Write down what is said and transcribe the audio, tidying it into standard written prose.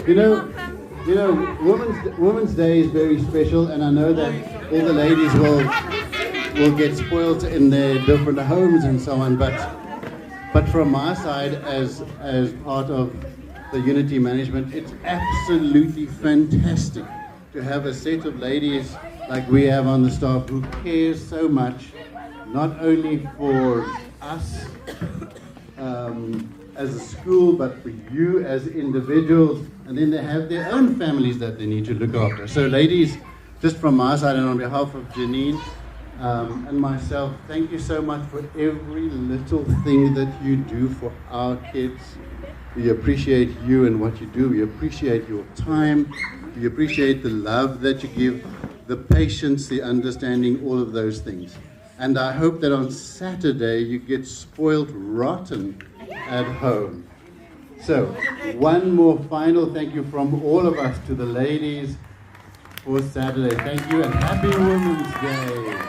You know, Women's Day is very special, and I know that all the ladies will get spoiled in their different homes and so on. But from my side, as part of the Unity management, it's absolutely fantastic to have a set of ladies like we have on the staff who care so much, not only for us as a school, but for you as individuals, and then they have their own families that they need to look after. So ladies, just from my side and on behalf of Janine and myself, thank you so much for every little thing that you do for our kids. We appreciate you and what you do. We appreciate your time. We appreciate the love that you give, the patience, the understanding, all of those things. And I hope that on Saturday you get spoiled rotten at home. So, one more final thank you from all of us to the ladies for Saturday. Thank you and happy Women's Day.